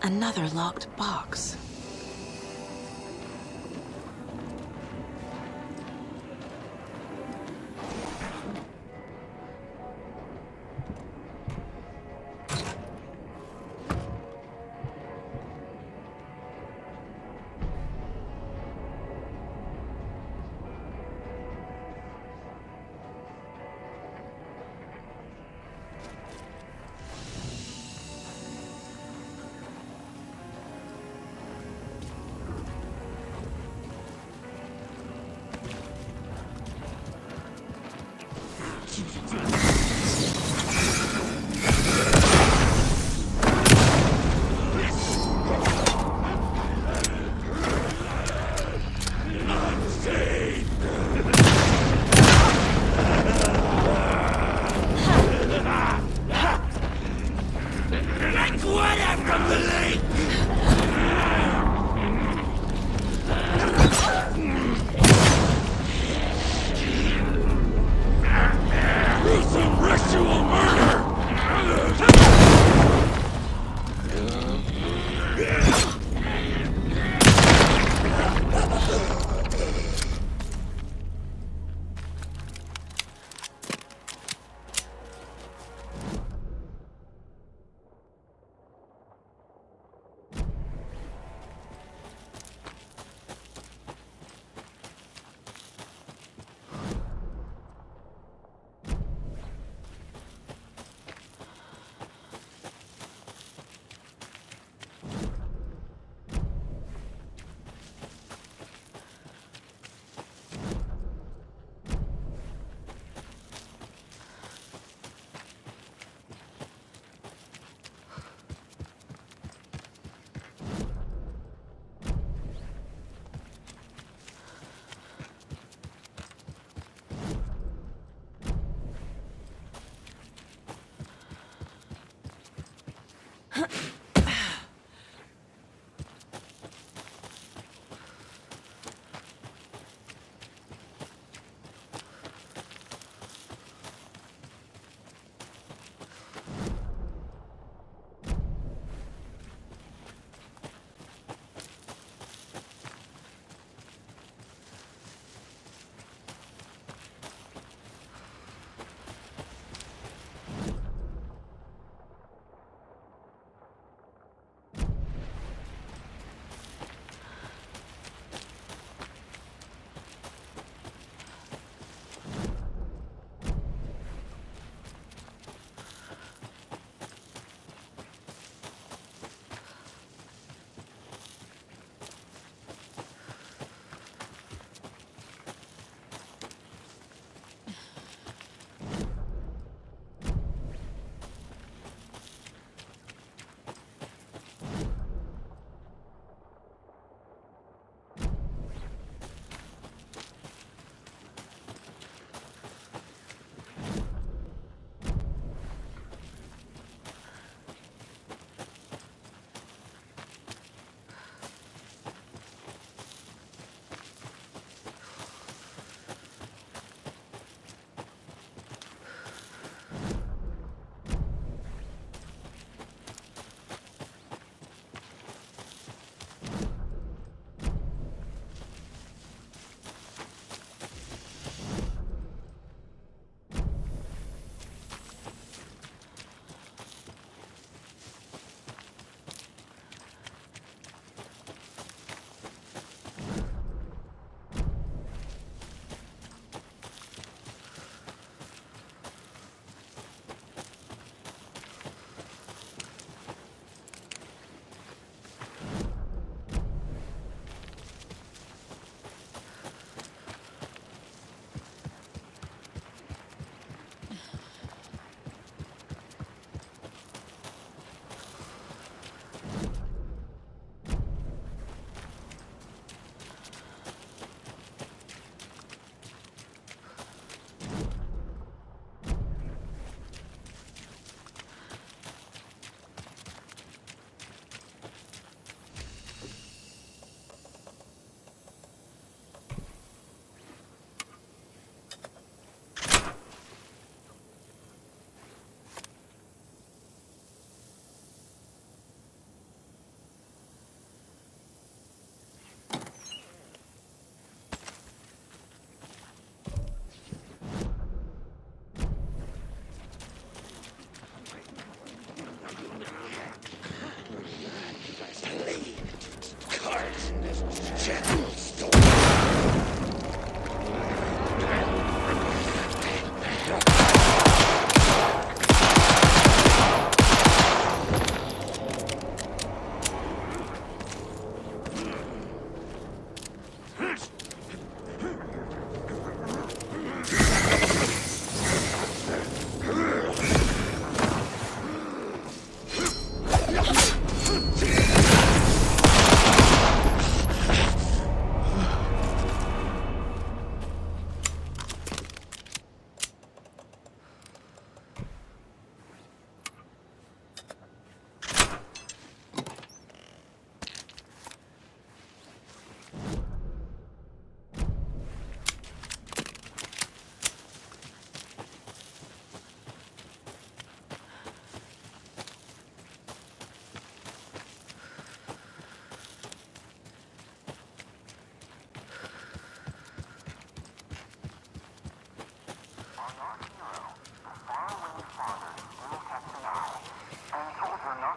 Another locked box.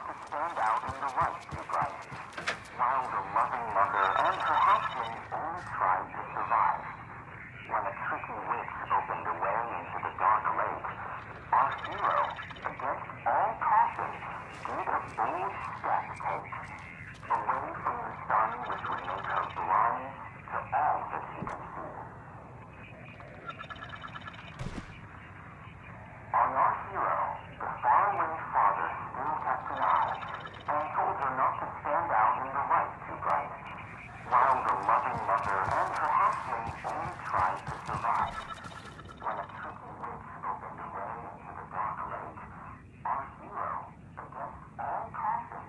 to stand out in the light too bright, while the loving mother and her hatchlings only tried to survive. When a tricky witch opened a way into the dark lake, our hero, against all caution, did a bold step take, away from the sun which would make her blind to all that she could see. On our hero, the faraway father still kept an eye, and told her not to stand out in the light too bright, while the loving mother and her hatchlings only tried to survive. When a tricky witch opened a way into the dark lake, our hero, against all caution,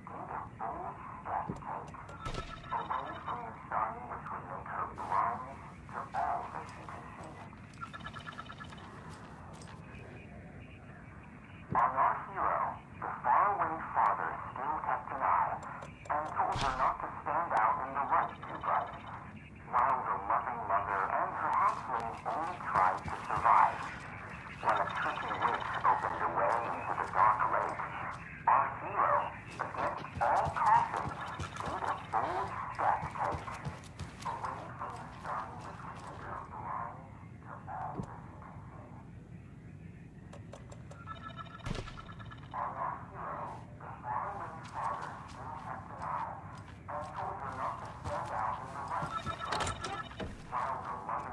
did a bold step take, away from the sun which would make her blind to all that she could see. On our hero, the faraway father still kept an eye, and told her not to stand out in the light too bright, while the loving mother and her hatchlings only tried to survive. When a tricky witch opened a way into the dark lake, our hero, against all caution, did a bold step take, away from the sun which would make her blind to all that she could see. On our hero, the faraway father still kept an eye, and told her not to stand out in the light too bright, while the loving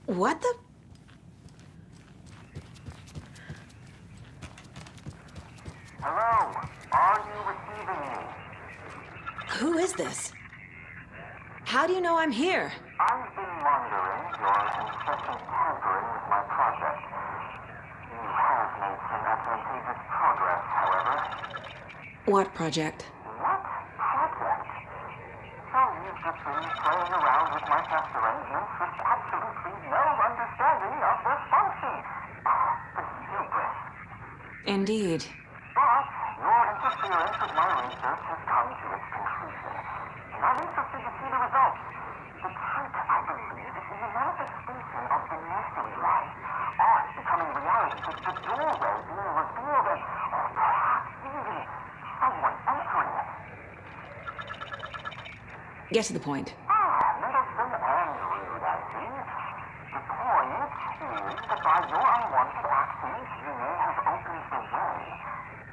What the? Hello, are you receiving me? Who is this? How do you know I'm here? I've been monitoring your incessant tampering with my project. You have made some advantageous progress, however. What project? What project? So you've just been playing around with my test arrangements with absolutely no understanding of their function. The hubris. Indeed. But your interference with my research has come to its conclusion, and I'm interested to see the results. The trick, I believe, is in the manifestation of the nursery rhyme. Art becoming reality with the doorway being revealed and, perhaps even, someone entering it. Get to the point. Medicine and rude, I see. The point is that by your unwanted actions, you may have opened the way.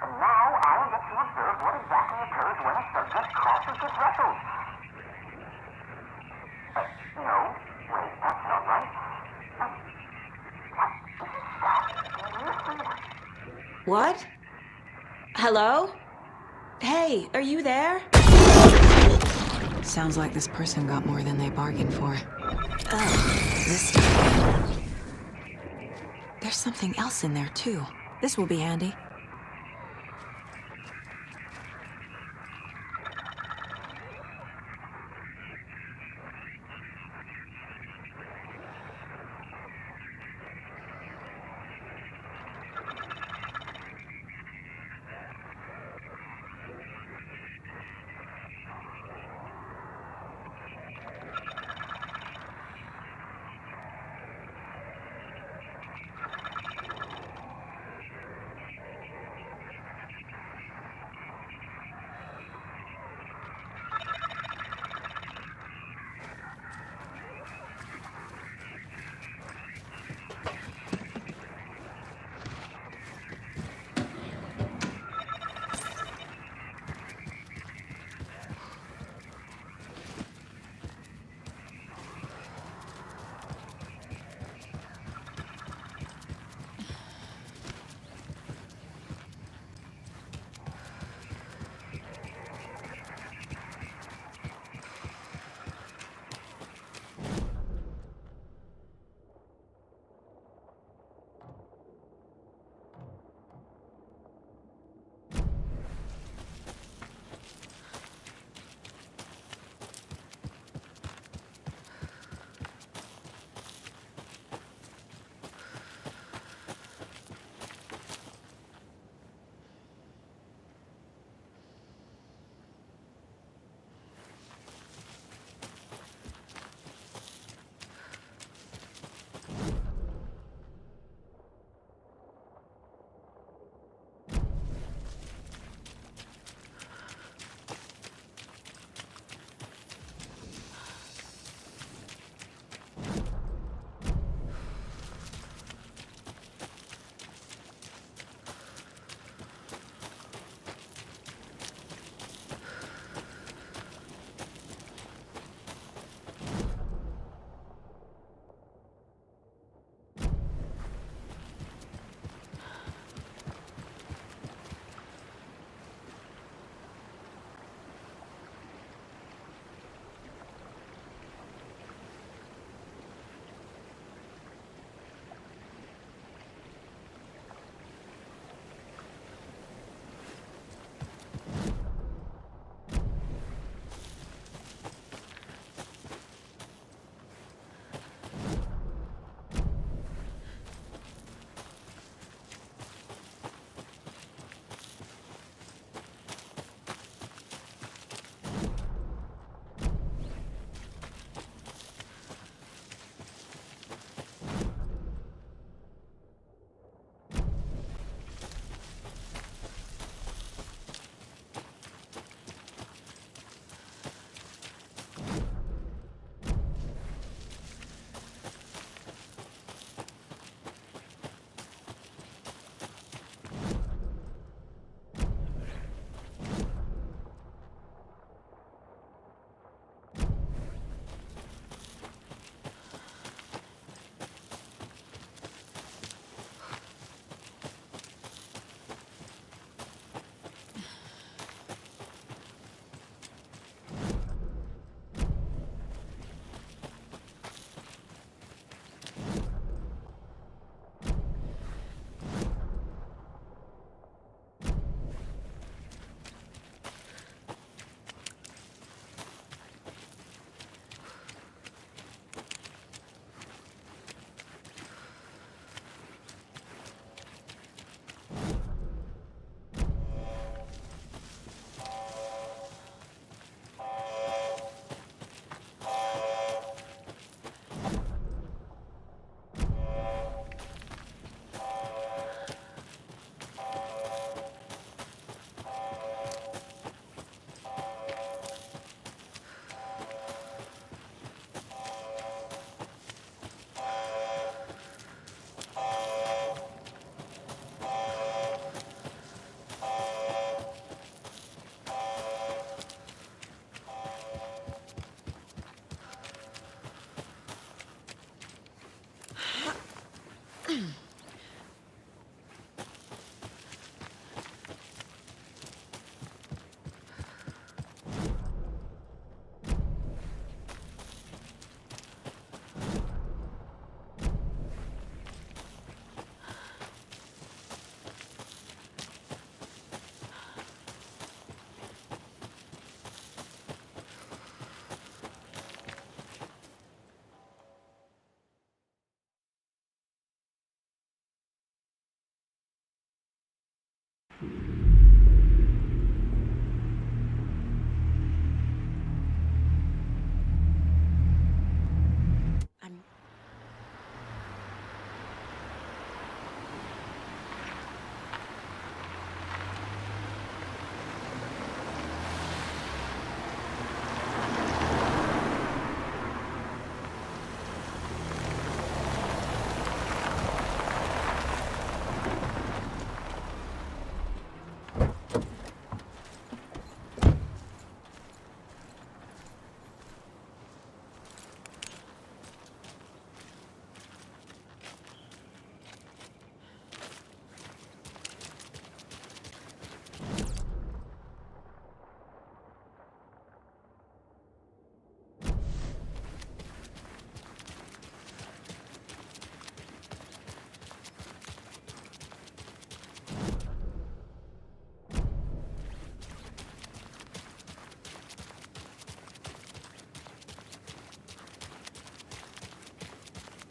And now I'll let you observe what exactly occurs when a subject crosses the threshold. No, wait, that's not right. What? Hello? Hey, are you there? Sounds like this person got more than they bargained for. Ugh, this stuff. There's something else in there, too. This will be handy.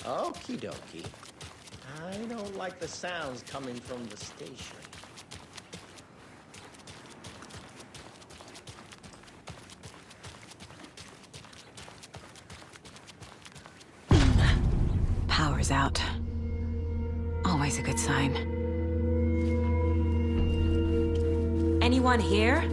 Okie dokie. I don't like the sounds coming from the station. Power's out. Always a good sign. Anyone here?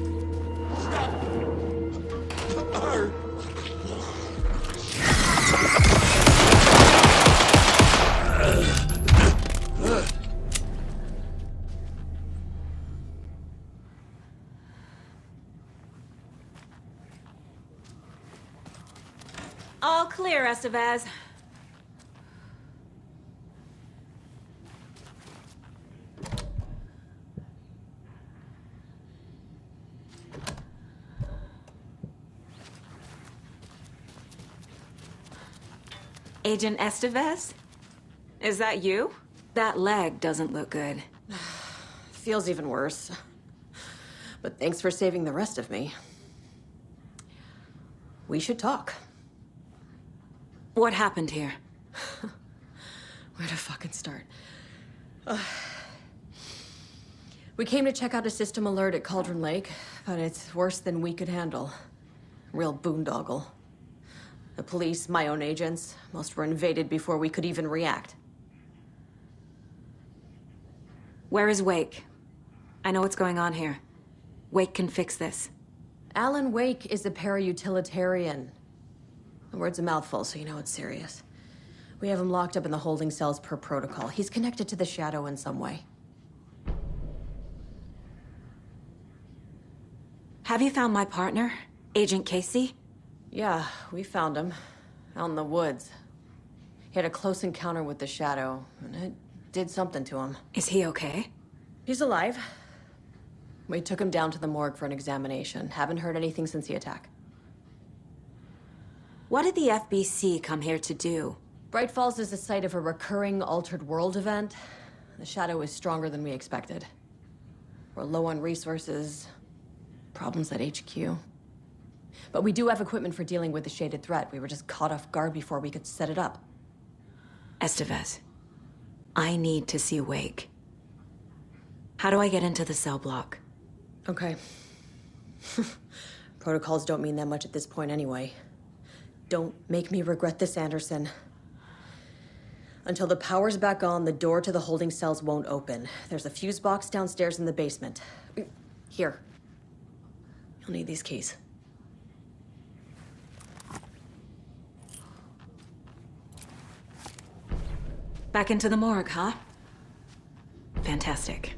All clear, Estevez. Agent Estevez? Is that you? That leg doesn't look good. Feels even worse. But thanks for saving the rest of me. We should talk. What happened here? Where to fucking start? We came to check out a system alert at Cauldron Lake, but it's worse than we could handle. Real boondoggle. The police, my own agents, most were invaded before we could even react. Where is Wake? I know what's going on here. Wake can fix this. Alan Wake is a para-utilitarian. The word's a mouthful, so you know it's serious. We have him locked up in the holding cells per protocol. He's connected to the Shadow in some way. Have you found my partner, Agent Casey? Yeah, we found him. Out in the woods. He had a close encounter with the Shadow, and it did something to him. Is he okay? He's alive. We took him down to the morgue for an examination. Haven't heard anything since the attack. What did the FBC come here to do? Bright Falls is the site of a recurring Altered World event. The Shadow is stronger than we expected. We're low on resources. Problems at HQ. But we do have equipment for dealing with the shaded threat. We were just caught off guard before we could set it up. Estevez, I need to see Wake. How do I get into the cell block? Okay. Protocols don't mean that much at this point anyway. Don't make me regret this, Anderson. Until the power's back on, the door to the holding cells won't open. There's a fuse box downstairs in the basement. Here. You'll need these keys. Back into the morgue, huh? Fantastic.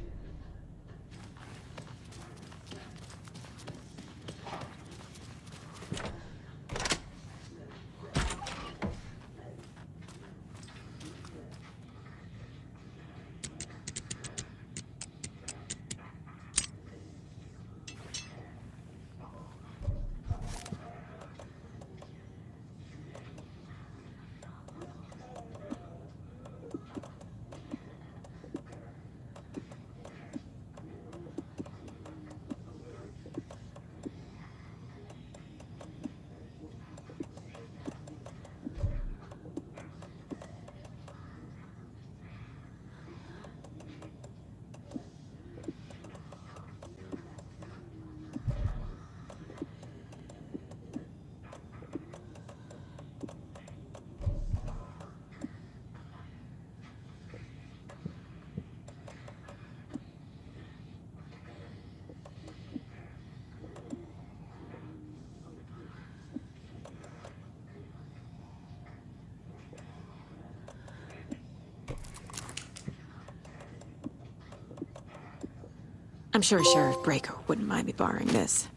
I'm sure Sheriff Breaker wouldn't mind me borrowing this.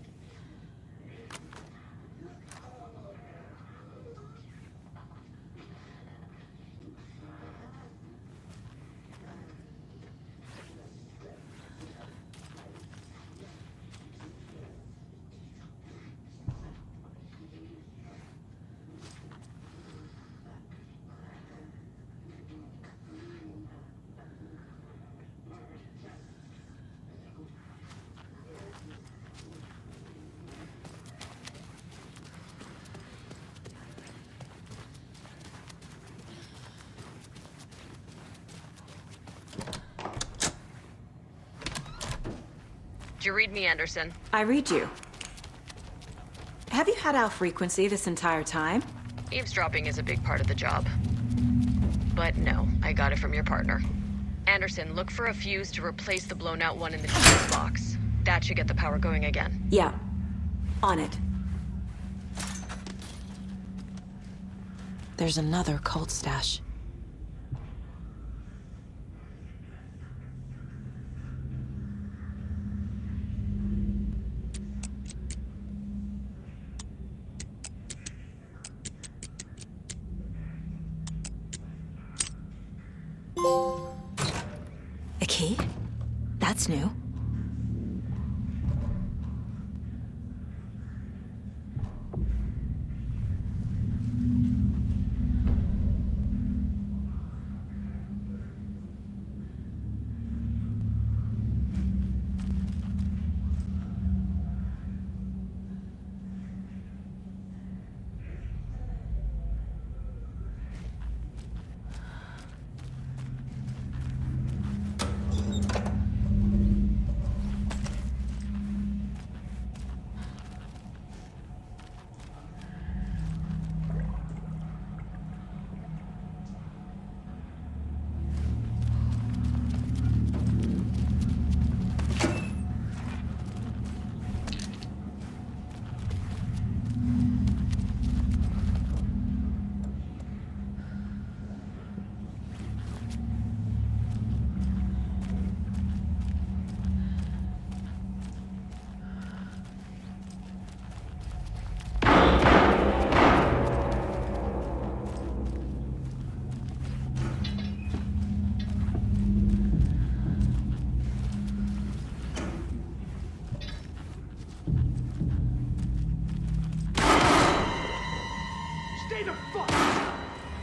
you read me, Anderson? I read you. Have you had our frequency this entire time? Eavesdropping is a big part of the job. But no, I got it from your partner. Anderson, look for a fuse to replace the blown out one in the fuse box. That should get the power going again. Yeah. On it. There's another cult stash. A key? That's new.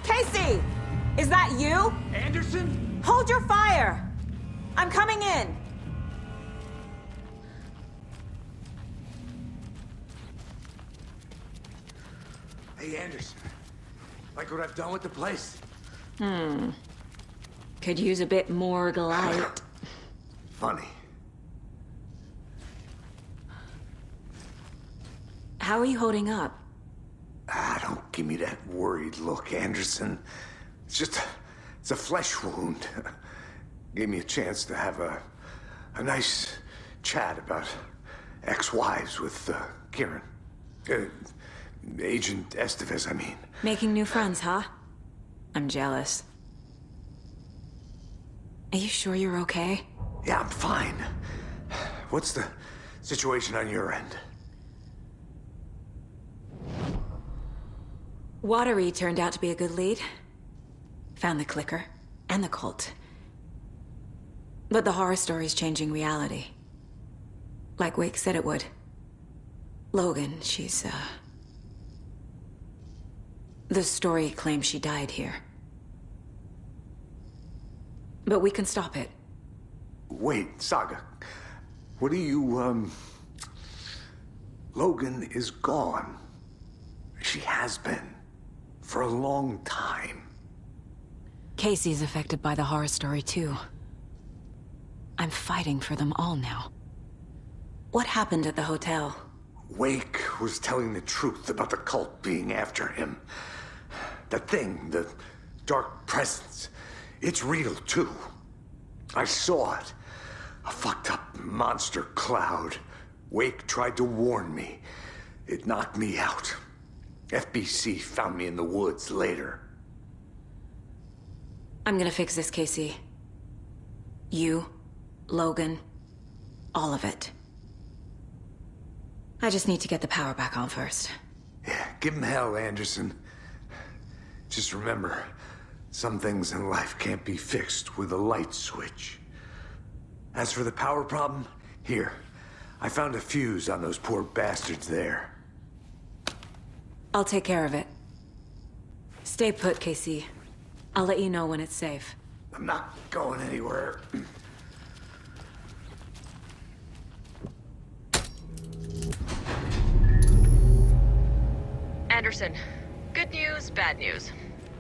Casey! Is that you? Anderson? Hold your fire! I'm coming in! Hey, Anderson. Like what I've done with the place? Could use a bit more light. Funny. How are you holding up? Don't give me that worried look, Anderson. It's a flesh wound. Gave me a chance to have a nice chat about ex-wives with Kieran. Agent Estevez, I mean. Making new friends, huh? I'm jealous. Are you sure you're okay? Yeah, I'm fine. What's the situation on your end? Watery turned out to be a good lead. Found the clicker and the cult. But the horror story's changing reality. Like Wake said it would. Logan, she's, the story claims she died here. But we can stop it. Wait, Saga. What do you, Logan is gone. She has been. For a long time. Casey's affected by the horror story, too. I'm fighting for them all now. What happened at the hotel? Wake was telling the truth about the cult being after him. The thing, the dark presence, it's real, too. I saw it. A fucked up monster cloud. Wake tried to warn me. It knocked me out. FBC found me in the woods later. I'm gonna fix this, Casey. You, Logan, all of it. I just need to get the power back on first. Yeah, give him hell, Anderson. Just remember, some things in life can't be fixed with a light switch. As for the power problem, here. I found a fuse on those poor bastards there. I'll take care of it. Stay put, Casey. I'll let you know when it's safe. I'm not going anywhere. Anderson, good news, bad news.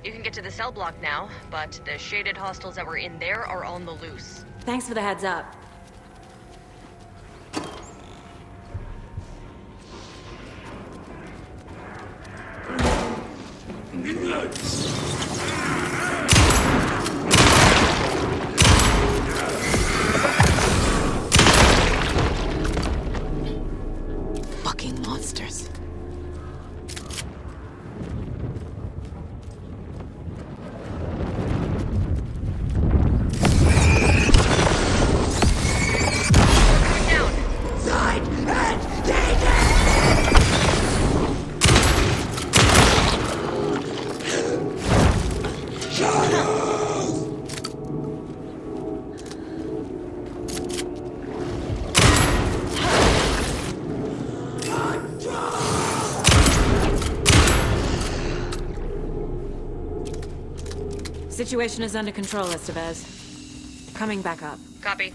You can get to the cell block now, but the shaded hostiles that were in there are on the loose. Thanks for the heads up. Situation is under control, Estevez. Coming back up. Copy.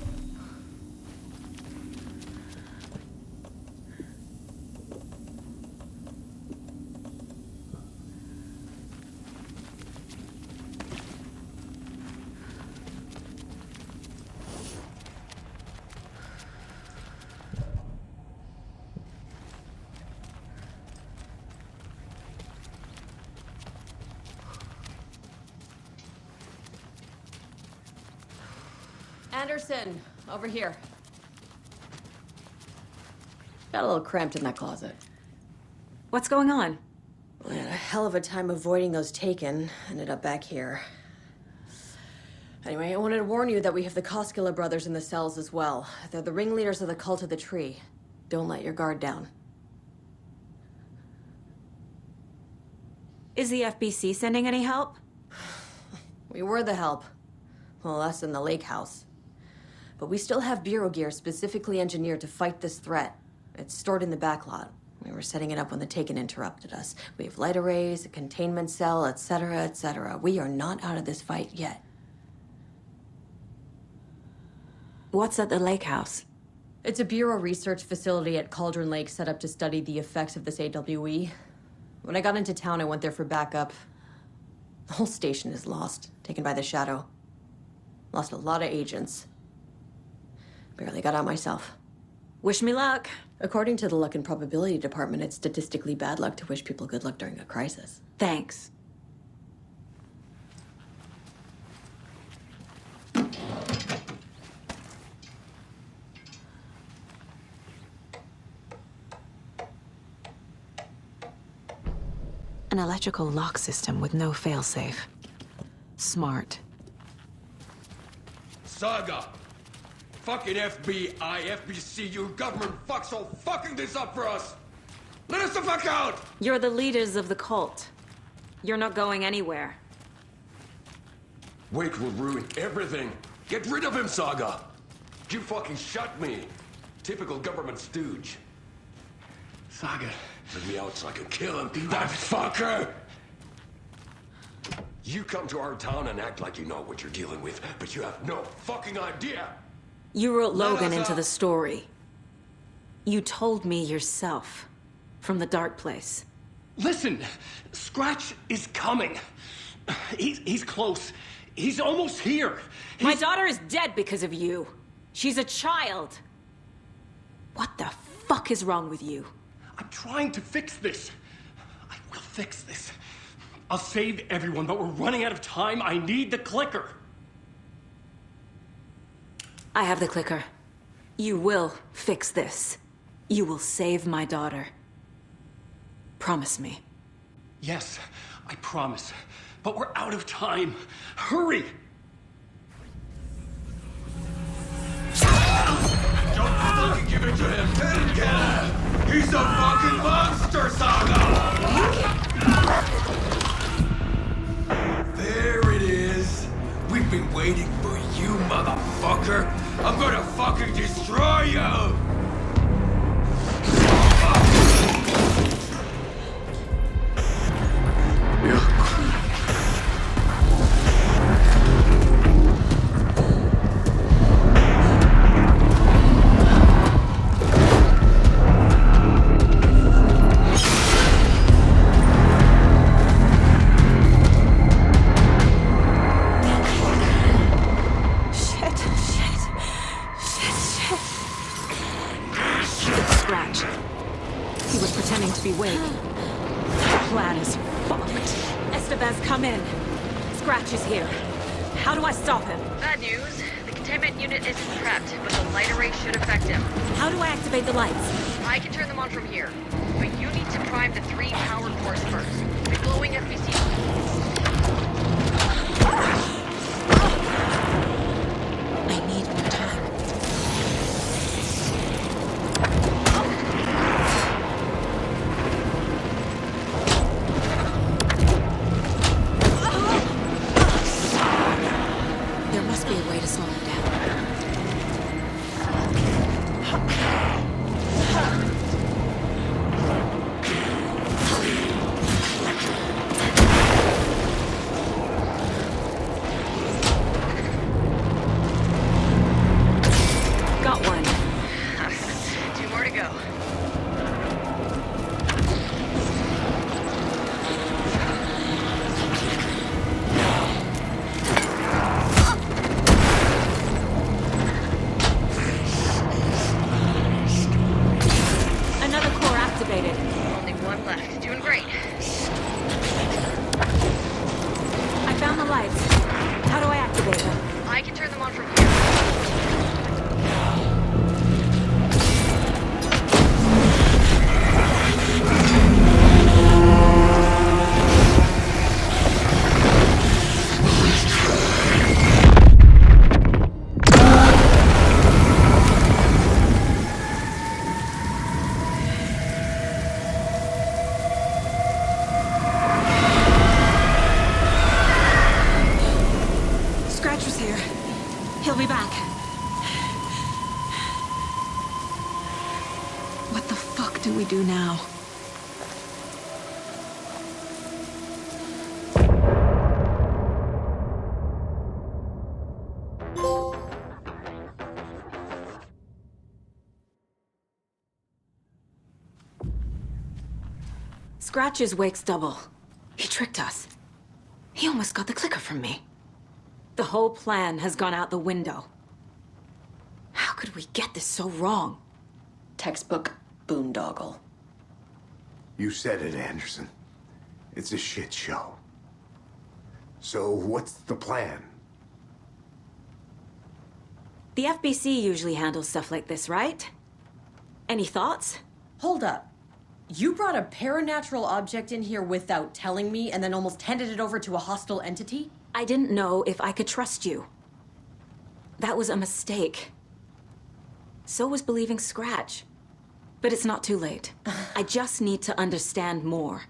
Anderson, over here. Got a little cramped in that closet. What's going on? We had a hell of a time avoiding those taken. Ended up back here. Anyway, I wanted to warn you that we have the Koskela brothers in the cells as well. They're the ringleaders of the Cult of the Tree. Don't let your guard down. Is the FBC sending any help? We were the help. Well, us in the lake house. But we still have Bureau gear specifically engineered to fight this threat. It's stored in the backlot. We were setting it up when the Taken interrupted us. We have light arrays, a containment cell, etc., etc. We are not out of this fight yet. What's at the lake house? It's a Bureau research facility at Cauldron Lake set up to study the effects of this AWE. When I got into town, I went there for backup. The whole station is lost, taken by the Shadow. Lost a lot of agents. Barely got out myself. Wish me luck. According to the Luck and Probability Department, it's statistically bad luck to wish people good luck during a crisis. Thanks. An electrical lock system with no failsafe. Smart. Saga! Fucking FBI, FBC, you government fucks all fucking this up for us! Let us the fuck out! You're the leaders of the cult. You're not going anywhere. Wake will ruin everything. Get rid of him, Saga! You fucking shot me. Typical government stooge. Saga. Let me out so I can kill him. That fucker! You come to our town and act like you know what you're dealing with, but you have no fucking idea! You wrote Logan us into out. the story. You told me yourself. From the dark place. Listen, Scratch is coming. He's close. He's almost here. My daughter is dead because of you. She's a child. What the fuck is wrong with you? I'm trying to fix this. I will fix this. I'll save everyone, but we're running out of time. I need the clicker. I have the clicker. You will fix this. You will save my daughter. Promise me. Yes, I promise. But we're out of time. Hurry! Don't fucking give it to him! Get him! He's a fucking monster, Saga! There it is! We've been waiting for you, motherfucker! I'm gonna fucking destroy you! Scratch. He was pretending to be Wake. The plan is fucked. Estevez, come in. Scratch is here. How do I stop him? Bad news. The containment unit isn't prepped, but the light array should affect him. How do I activate the lights? I can turn them on from here, but you need to prime the 3 power cores first. The glowing FBC. I need more time. There must be a way to slow him down. lights. How do I activate them? I can turn them on from here. Scratcher's here. He'll be back. What the fuck do we do now? Scratch is Wake's double. He tricked us. He almost got the clicker from me. The whole plan has gone out the window. How could we get this so wrong? Textbook boondoggle. You said it, Anderson. It's a shit show. So what's the plan? The FBC usually handles stuff like this, right? Any thoughts? Hold up. You brought a paranatural object in here without telling me and then almost handed it over to a hostile entity? I didn't know if I could trust you. That was a mistake. So was believing Scratch. But it's not too late. I just need to understand more.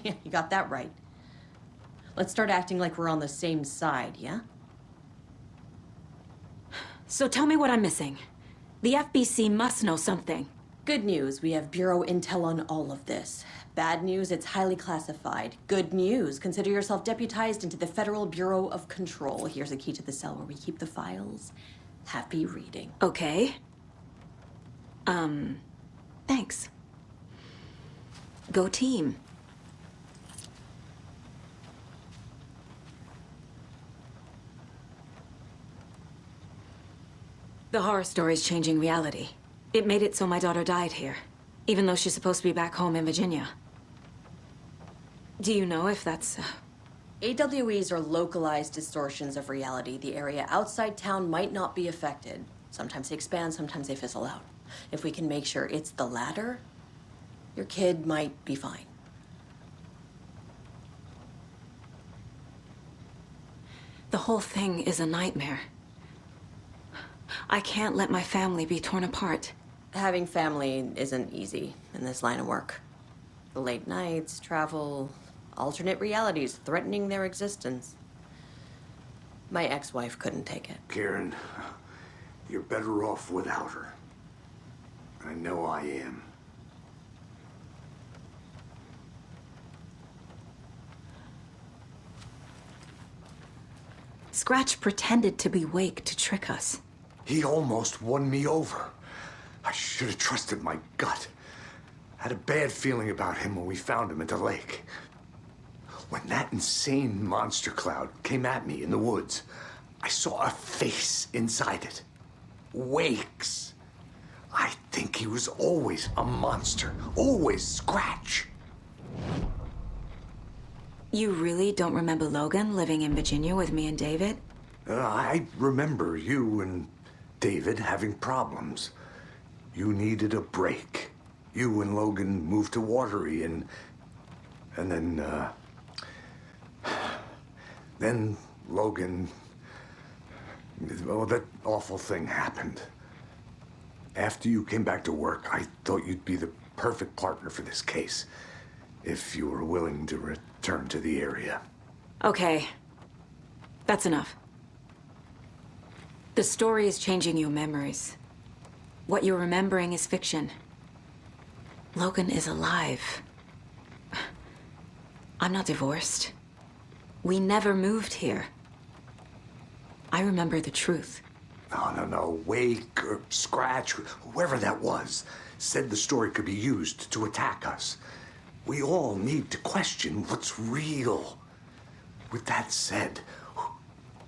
You got that right. Let's start acting like we're on the same side, yeah? So tell me what I'm missing. The FBC must know something. Good news, we have Bureau intel on all of this. Bad news, it's highly classified. Good news, consider yourself deputized into the Federal Bureau of Control. Here's a key to the cell where we keep the files. Happy reading. Okay. Thanks. Go team. The horror story's changing reality. It made it so my daughter died here, even though she's supposed to be back home in Virginia. Do you know if that's... AWEs are localized distortions of reality. The area outside town might not be affected. Sometimes they expand, sometimes they fizzle out. If we can make sure it's the latter, your kid might be fine. The whole thing is a nightmare. I can't let my family be torn apart. Having family isn't easy in this line of work. The late nights, travel, alternate realities threatening their existence. My ex-wife couldn't take it. Karen, you're better off without her. I know I am. Scratch pretended to be Wake to trick us. He almost won me over. I should have trusted my gut. I had a bad feeling about him when we found him at the lake. When that insane monster cloud came at me in the woods, I saw a face inside it. Wake's. I think he was always a monster. Always Scratch. You really don't remember Logan living in Virginia with me and David? I remember you and David having problems. You needed a break. You and Logan moved to Watery and then Logan, well, that awful thing happened. After you came back to work, I thought you'd be the perfect partner for this case, if you were willing to return to the area. Okay. That's enough. The story is changing your memories. What you're remembering is fiction. Logan is alive. I'm not divorced. We never moved here. I remember the truth. No. Wake or Scratch, whoever that was, said the story could be used to attack us. We all need to question what's real. With that said,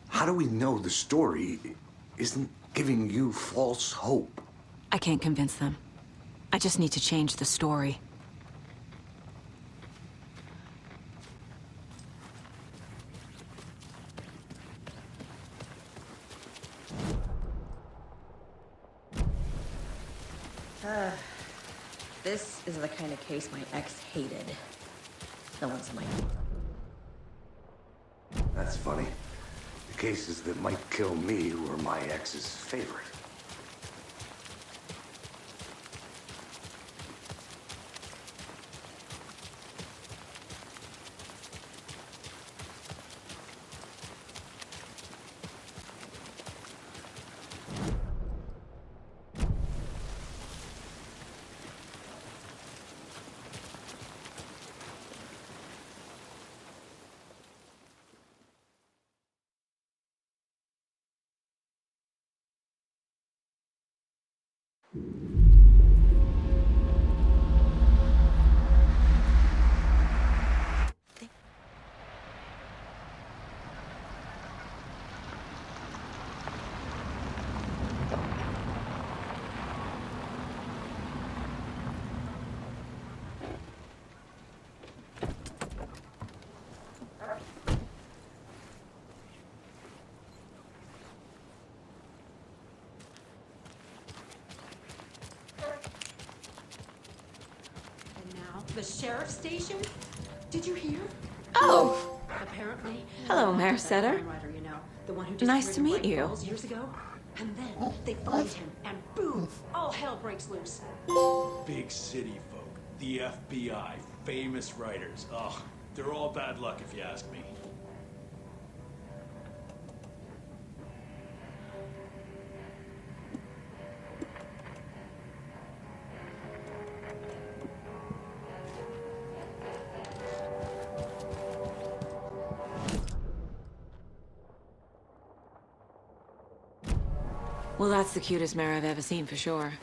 how do we know the story isn't giving you false hope? I can't convince them. I just need to change the story. This is the kind of case my ex hated. The ones in my... That's funny. The cases that might kill me were my ex's favorite. The sheriff's station? Did you hear? Oh, Apparently. hello, Mayor Setter. Writer, you know, the one who just Nice to meet you. years ago. And then they find him, and boom, all hell breaks loose. Big city folk, the FBI, famous writers. Oh, they're all bad luck if you ask me. Well, that's the cutest mayor I've ever seen for sure.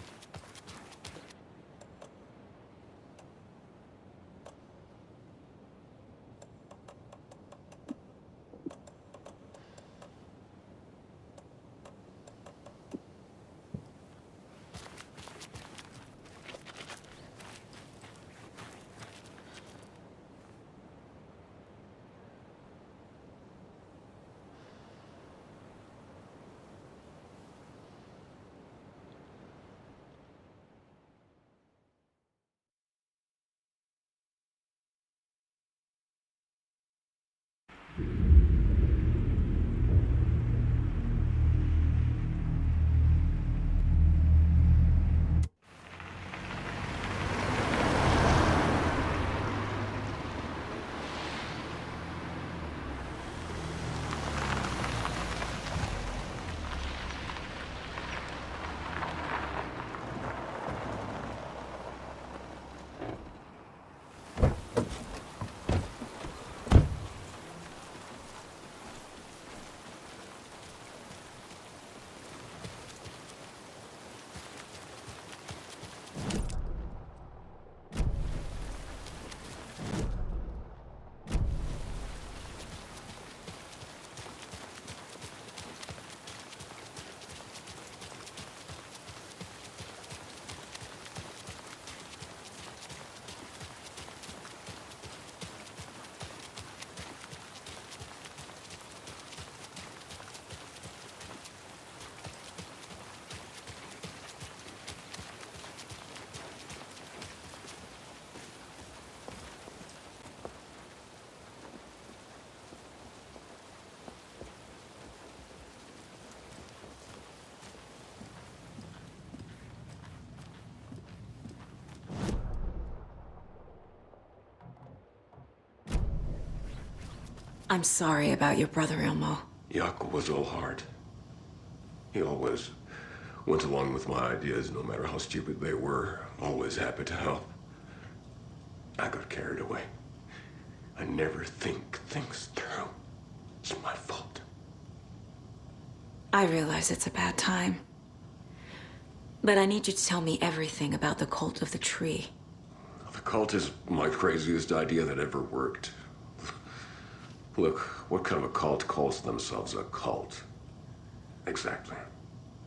I'm sorry about your brother, Ilmo. Jaakko was all heart. He always went along with my ideas, no matter how stupid they were. Always happy to help. I got carried away. I never think things through. It's my fault. I realize it's a bad time. But I need you to tell me everything about the cult of the tree. The cult is my craziest idea that ever worked. Look, what kind of a cult calls themselves a cult? Exactly.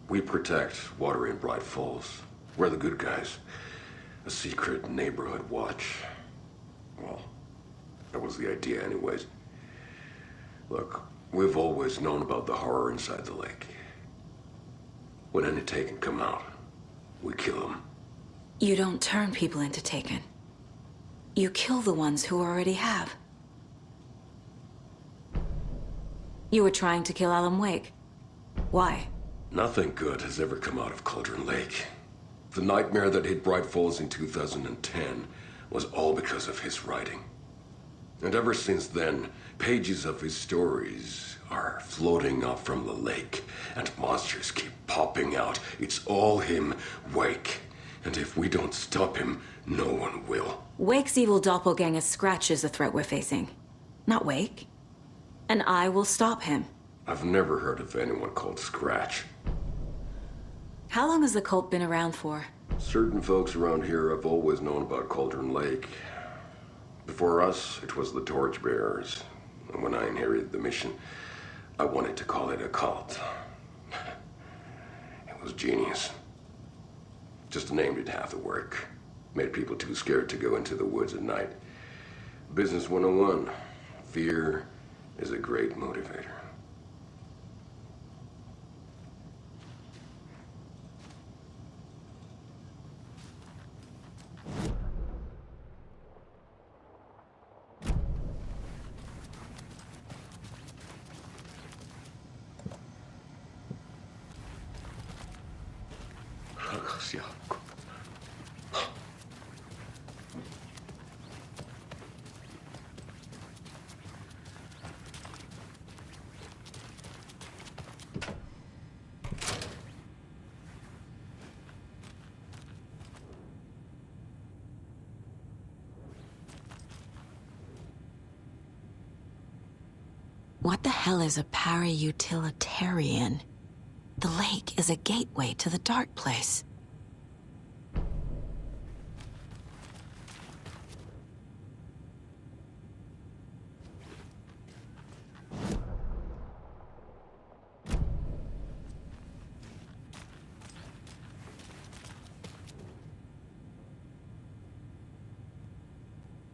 We protect Water in Bright Falls. We're the good guys. A secret neighborhood watch. Well, that was the idea anyways. Look, we've always known about the horror inside the lake. When any Taken come out, we kill them. You don't turn people into Taken. You kill the ones who already have. You were trying to kill Alan Wake. Why? Nothing good has ever come out of Cauldron Lake. The nightmare that hit Bright Falls in 2010 was all because of his writing. And ever since then, pages of his stories are floating up from the lake, and monsters keep popping out. It's all him, Wake. And if we don't stop him, no one will. Wake's evil doppelganger Scratch is the threat we're facing, not Wake. And I will stop him. I've never heard of anyone called Scratch. How long has the cult been around for? Certain folks around here have always known about Cauldron Lake. Before us, it was the Torchbearers. And when I inherited the mission, I wanted to call it a cult. It was genius. Just a name did half the work. Made people too scared to go into the woods at night. Business 101. Fear is a great motivator. What the hell is a para-utilitarian? The lake is a gateway to the dark place.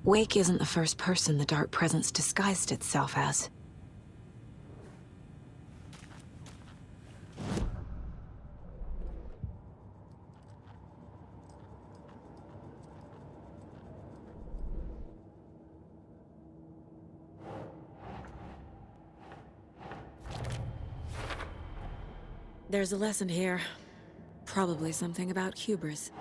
Wake isn't the first person the dark presence disguised itself as. There's a lesson here. Probably something about hubris.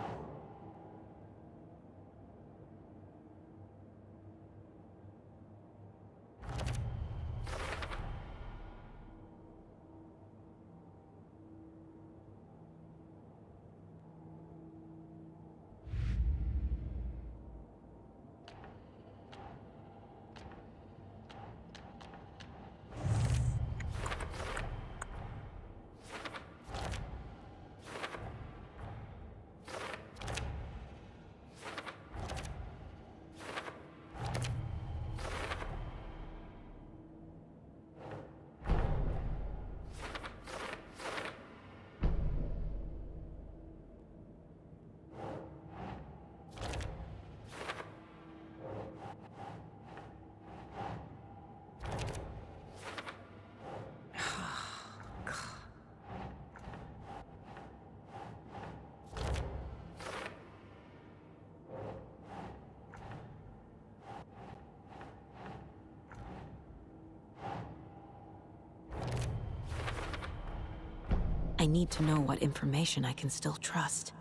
I need to know what information I can still trust.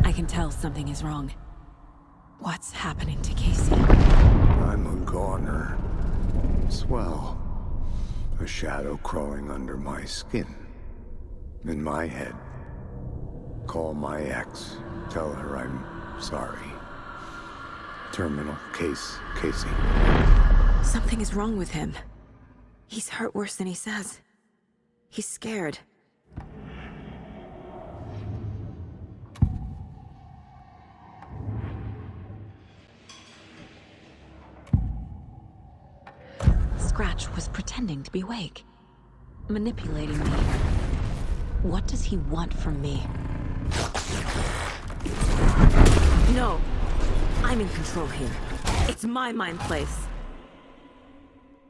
I can tell something is wrong. What's happening to Casey? I'm a goner. Swell. A shadow crawling under my skin. In my head. Call my ex. Tell her I'm sorry. Terminal case, Casey. Something is wrong with him. He's hurt worse than he says. He's scared. Scratch was pretending to be Wake. Manipulating me. What does he want from me? No! I'm in control here. It's my mind place.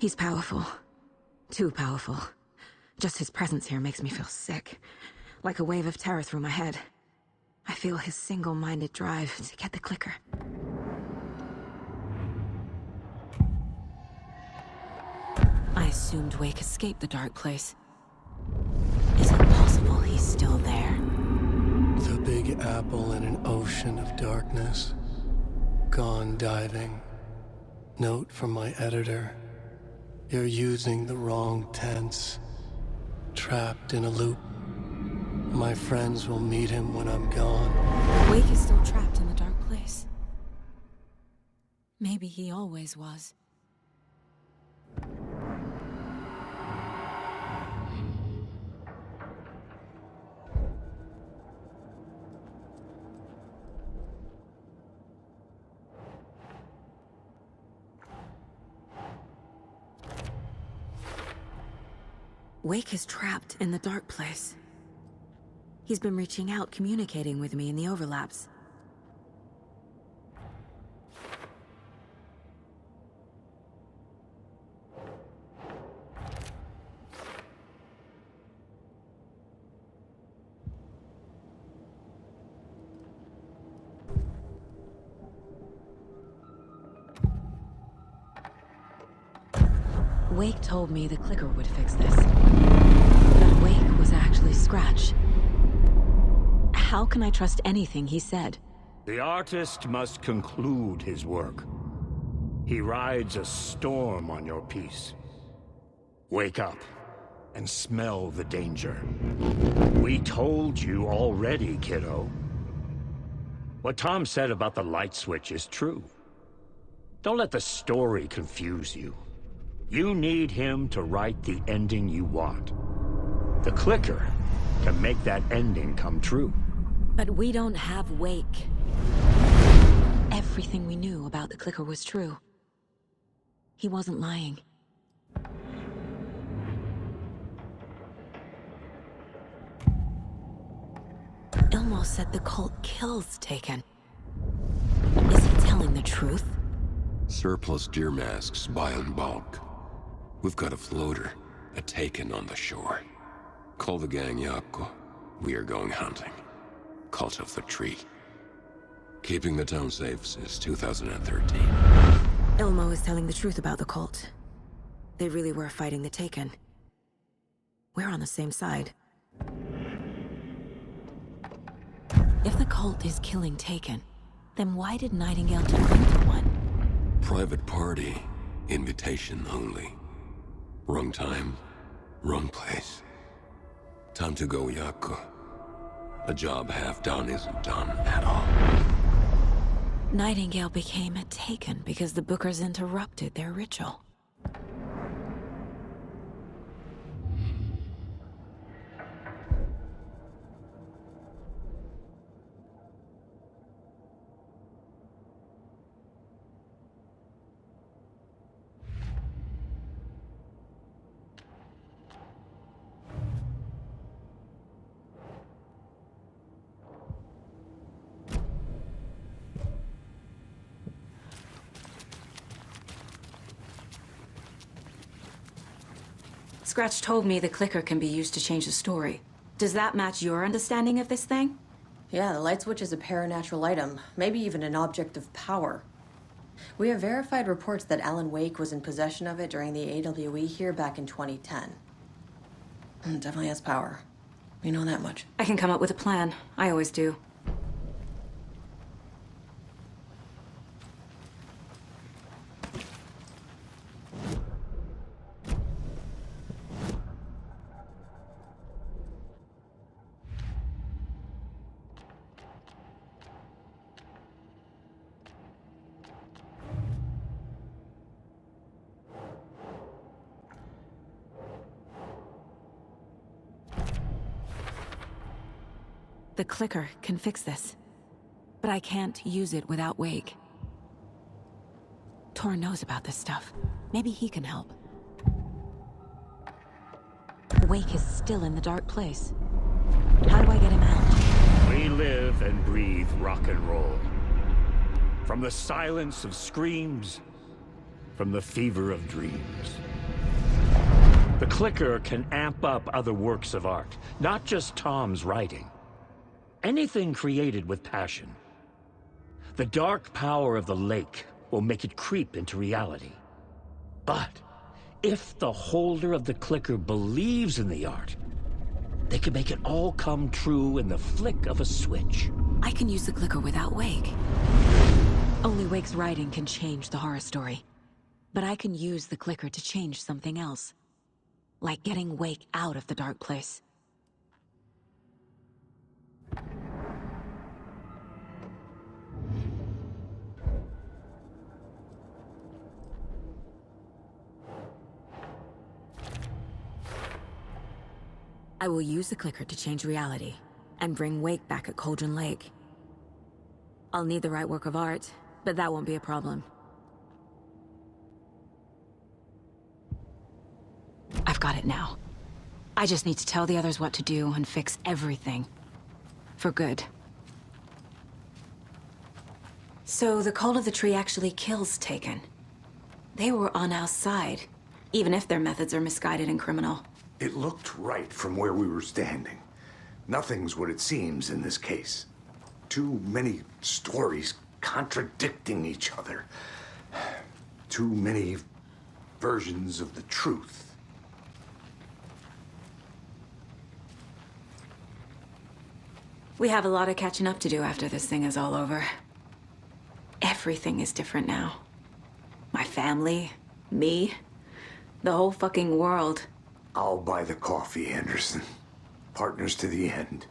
He's powerful. Too powerful. Just his presence here makes me feel sick. Like a wave of terror through my head. I feel his single-minded drive to get the clicker. I assumed Wake escaped the dark place. Is it possible he's still there? The Big Apple in an ocean of darkness. Gone diving. Note from my editor. You're using the wrong tense. Trapped in a loop. My friends will meet him when I'm gone. Wake is still trapped in the dark place. Maybe he always was. Wake is trapped in the dark place. He's been reaching out, communicating with me in the overlaps. Wake told me the clicker would fix this. But Wake was actually Scratch. How can I trust anything he said? The artist must conclude his work. He rides a storm on your piece. Wake up and smell the danger. We told you already, kiddo. What Tom said about the light switch is true. Don't let the story confuse you. You need him to write the ending you want. The clicker can make that ending come true. But we don't have Wake. Everything we knew about the clicker was true. He wasn't lying. Ilmo said the cult kills Taken. Is he telling the truth? Surplus deer masks buy in bulk. We've got a floater, a Taken on the shore. Call the gang Yako. We are going hunting. Cult of the Tree. Keeping the town safe since 2013. Ilmo is telling the truth about the cult. They really were fighting the Taken. We're on the same side. If the cult is killing Taken, then why did Nightingale turn into one? Private party. Invitation only. Wrong time, wrong place. Time to go, Yako. A job half done isn't done at all. Nightingale became a Taken because the Bookers interrupted their ritual. Scratch told me the clicker can be used to change the story. Does that match your understanding of this thing? Yeah, the light switch is a paranatural item, maybe even an object of power. We have verified reports that Alan Wake was in possession of it during the AWE here back in 2010. Definitely has power. We know that much. I can come up with a plan. I always do. The clicker can fix this. But I can't use it without Wake. Tor knows about this stuff. Maybe he can help. Wake is still in the dark place. How do I get him out? We live and breathe rock and roll. From the silence of screams, from the fever of dreams. The clicker can amp up other works of art, not just Tom's writing. Anything created with passion. The dark power of the lake will make it creep into reality. But if the holder of the clicker believes in the art, they can make it all come true in the flick of a switch. I can use the clicker without Wake. Only Wake's writing can change the horror story. But I can use the clicker to change something else. Like getting Wake out of the dark place. I will use the clicker to change reality, and bring Wake back at Cauldron Lake. I'll need the right work of art, but that won't be a problem. I've got it now. I just need to tell the others what to do and fix everything. For good. So the Cult of the Tree actually kills Taken. They were on our side, even if their methods are misguided and criminal. It looked right from where we were standing. Nothing's what it seems in this case. Too many stories contradicting each other. Too many versions of the truth. We have a lot of catching up to do after this thing is all over. Everything is different now. My family, me, the whole fucking world. I'll buy the coffee, Anderson. Partners to the end.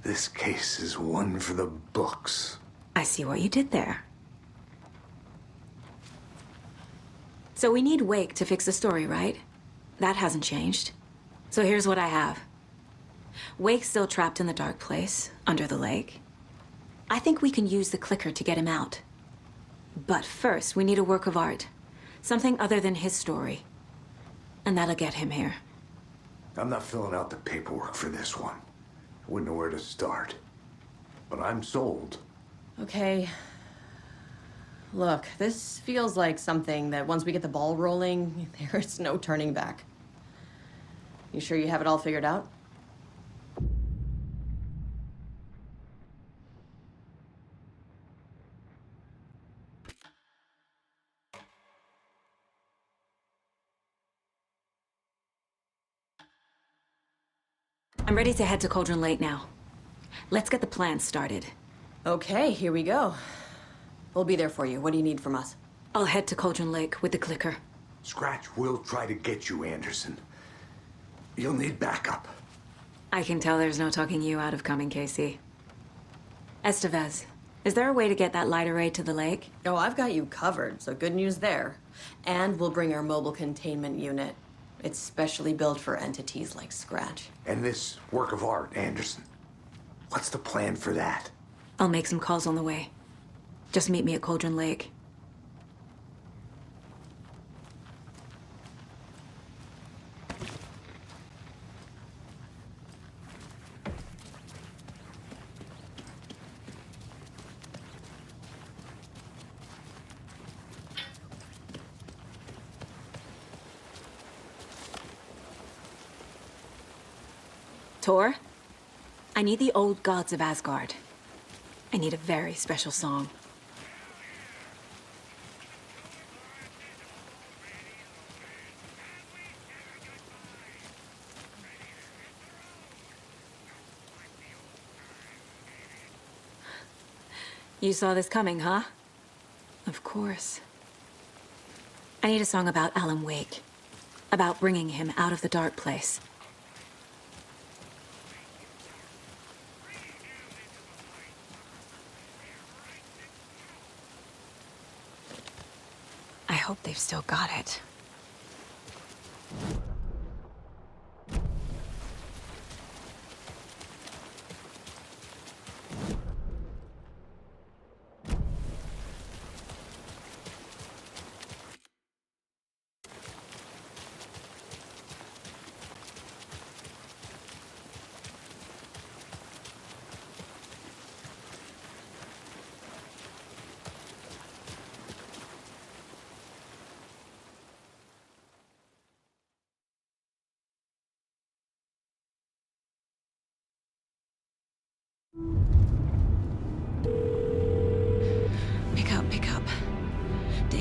This case is one for the books. I see what you did there. So we need Wake to fix the story, right? That hasn't changed. So here's what I have. Wake's still trapped in the dark place, under the lake. I think we can use the clicker to get him out. But first, we need a work of art. Something other than his story. And that'll get him here. I'm not filling out the paperwork for this one. I wouldn't know where to start. But I'm sold. Okay. Look, this feels like something that once we get the ball rolling, there's no turning back. You sure you have it all figured out? I'm ready to head to Cauldron Lake now. Let's get the plan started. Okay, here we go. We'll be there for you. What do you need from us? I'll head to Cauldron Lake with the clicker. Scratch will try to get you, Anderson. You'll need backup. I can tell there's no talking you out of coming, Casey. Estevez, is there a way to get that light array to the lake? Oh, I've got you covered, so good news there. And we'll bring our mobile containment unit. It's specially built for entities like Scratch. And this work of art, Anderson. What's the plan for that? I'll make some calls on the way. Just meet me at Cauldron Lake. Tor, I need the old gods of Asgard. I need a very special song. You saw this coming, huh? Of course. I need a song about Alan Wake. About bringing him out of the dark place. I hope they've still got it.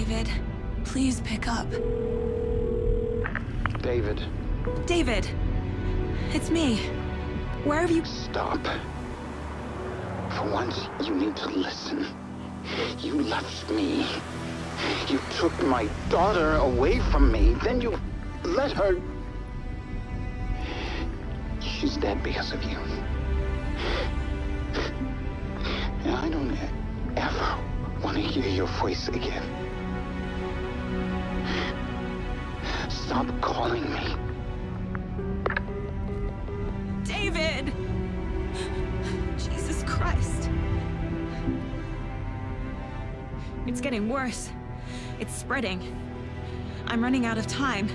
David, please pick up. David. David! It's me. Where have you... Stop. For once, you need to listen. You left me. You took my daughter away from me. Then you let her... She's dead because of you. And I don't ever want to hear your voice again. Stop calling me. David! Jesus Christ. It's getting worse. It's spreading. I'm running out of time.